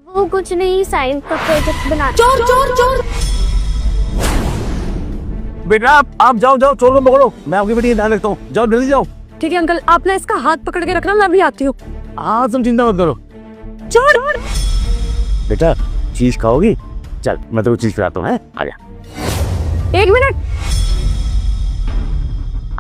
वो कुछ नहीं, साइंस का प्रोजेक्ट बना। चोर चोर चोर। बेटा आप जाओ जाओ, चोर को पकड़ो, मैं आपकी बेटी का ध्यान रखता हूँ। जाओ जल्दी जाओ। ठीक है अंकल, आप ना इसका हाथ पकड़ के रखना, मैं भी आती हूँ। हाँ तुम चिंता मत करो। चोर। बेटा चीज खाओगी? चल मैं तेरे को चीज खिलाता हूँ। आजा। 1 मिनट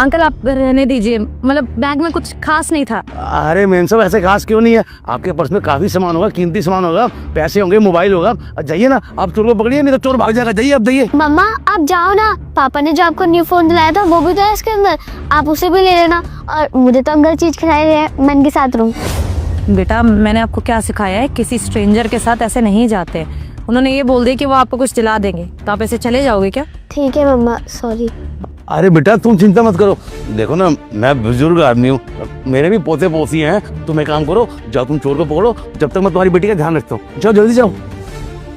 अंकल, आप रहने दीजिए, मतलब बैग में कुछ खास नहीं था। अरे मेन साहब ऐसे खास क्यों नहीं है? आपके पर्स में काफी सामान होगा, कीमती सामान होगा, पैसे होंगे, मोबाइल होगा। जाइए ना, आप चोर को पकड़िए, नहीं तो चोर भाग जाएगा। जाइए अब जाइए। मम्मा आप जाओ ना, पापा ने जो आपको न्यू फोन दिलाया था वो भी तो है इसके अंदर, आप उसे भी ले लेना। और मुझे तो अंकल चीज खिलाई रहे हैं, मैं इनके साथ रहूं। बेटा मैंने आपको क्या सिखाया है, किसी स्ट्रेंजर के साथ ऐसे नहीं जाते। उन्होंने ये बोल दिया कि वो आपको कुछ दिला देंगे, तो आप ऐसे चले जाओगे क्या? ठीक है मम्मा, सॉरी। अरे बेटा तुम चिंता मत करो, देखो ना मैं बुजुर्ग आदमी हूँ, मेरे भी पोते पोती हैं। तुम एक काम करो, जाओ तुम चोर को पकड़ो, जब तक मैं तुम्हारी बेटी का ध्यान रखता हूँ। जाओ जल्दी जाओ।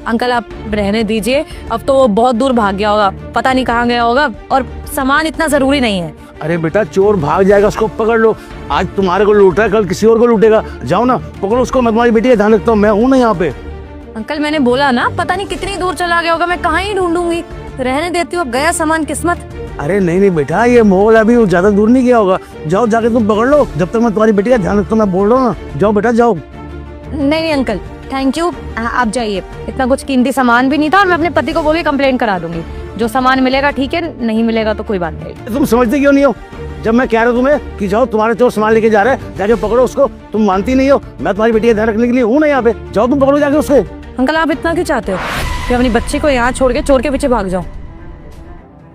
अंकल आप रहने दीजिए, अब तो वो बहुत दूर भाग गया होगा, पता नहीं कहाँ गया होगा, और सामान इतना जरूरी नहीं है। अरे बेटा चोर भाग जाएगा, उसको पकड़ लो। आज तुम्हारे को लूट रहा है, कल किसी और को लूटेगा। जाओ ना पकड़ो उसको, मैं तुम्हारी बेटी का ध्यान रखता हूँ, मैं हूँ ना यहाँ पे। अंकल मैंने बोला ना, पता नहीं कितनी दूर चला गया होगा, मैं कहाँ ही ढूंढूंगी। रहने देती हूँ, गया सामान किस्मत। अरे नहीं नहीं बेटा, ये मोल अभी ज्यादा दूर नहीं गया होगा। जाओ जाके तुम पकड़ लो, जब तक मैं तुम्हारी बेटी का ध्यान रखता हूँ। मैं बोल रहा हूँ ना, जाओ बेटा जाओ। नहीं अंकल थैंक यू, आप जाइए। इतना कुछ कीमती सामान भी नहीं था, और मैं अपने पति को बोल के कंप्लेन करा दूंगी। जो सामान मिलेगा ठीक है, नहीं मिलेगा तो कोई बात नहीं। तुम समझते क्यों नहीं हो? जब मैं कह रहा हूँ तुम्हें कि जाओ, तुम्हारे चोर सामान लेके जा रहे हैं, जाके पकड़ो उसको, तुम मानती नहीं हो। मैं तुम्हारी बेटी का ध्यान रखने के लिए हूँ ना यहाँ पे। जाओ तुम पकड़ो जाके उसको। अंकल आप इतना क्यों चाहते हो कि अपनी बच्ची को यहाँ छोड़ के चोर के पीछे भाग जाओ?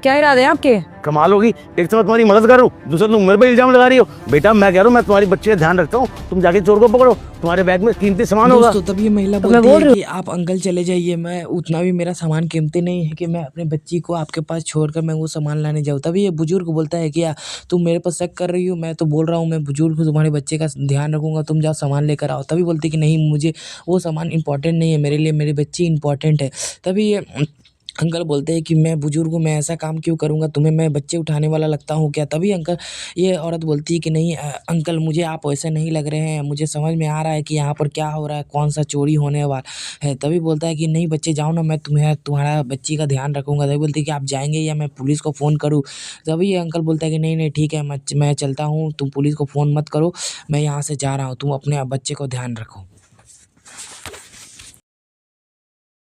क्या इरादे हैं आपके? कमाल होगी, एक तो मैं तुम्हारी मदद कर रहा हूँ, दूसरा तुम मेरे पे इल्जाम लगा रही हो। बेटा मैं कह रहा हूँ मैं तुम्हारी बच्ची का ध्यान रखता हूँ, तुम जाके चोर को पकड़ो, तुम्हारे बैग में कीमती सामान होगा। दोस्तों तब ये महिला तो मैं बोलती बोल है रही कि आप अंकल चले जाइए, मैं उतना भी मेरा सामान कीमती नहीं है कि मैं अपने बच्ची को आपके पास छोड़कर मैं वो सामान लाने जाऊँ। तभी ये बुजुर्ग बोलता है कि तुम मेरे पर शक कर रही हो, मैं तो बोल रहा हूँ मैं बुजुर्ग हूँ, तुम्हारे बच्चे का ध्यान रखूंगा, तुम जाओ सामान लेकर आओ। तभी बोलती है कि नहीं, मुझे वो सामान इंपॉर्टेंट नहीं है, मेरे लिए मेरी बच्ची इंपॉर्टेंट है। तभी ये अंकल बोलते हैं कि मैं बुजुर्ग हूँ, मैं ऐसा काम क्यों करूँगा, तुम्हें मैं बच्चे उठाने वाला लगता हूँ क्या? तभी अंकल ये औरत बोलती है कि नहीं अंकल, मुझे आप वैसे नहीं लग रहे हैं, मुझे समझ में आ रहा है कि यहाँ पर क्या हो रहा है, कौन सा चोरी होने वाला है। तभी बोलता है कि नहीं बच्चे जाओ ना, मैं तुम्हारा बच्ची का ध्यान रखूँगा। तभी बोलती है कि आप जाएंगे या मैं पुलिस को फ़ोन करूँ? तभी ये अंकल बोलता है कि नहीं नहीं ठीक है, मैं चलता हूँ, तुम पुलिस को फ़ोन मत करो, मैं यहाँ से जा रहा हूँ, तुम अपने बच्चे को ध्यान रखो।